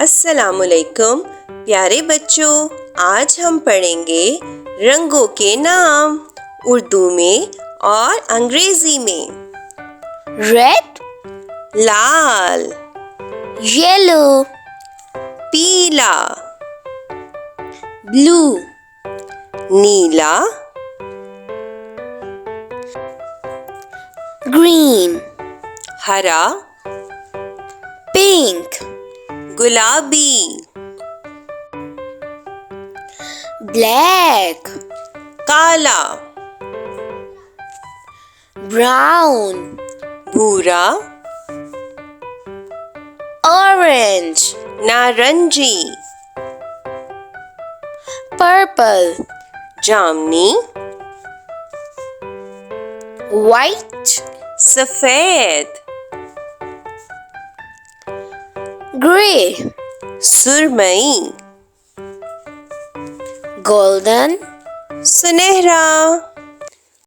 अस्सलामुअलैकुम प्यारे बच्चों, आज हम पढ़ेंगे रंगों के नाम उर्दू में और अंग्रेजी में। रेड, लाल, येलो, पीला, ब्लू, नीला, ग्रीन, हरा, पिंक, गुलाबी, ब्लैक, काला, ब्राउन, भूरा, ऑरेंज, नारंगी, पर्पल, जामनी, व्हाइट, सफेद, ग्रे, सुरमई, गोल्डन, सुनहरा।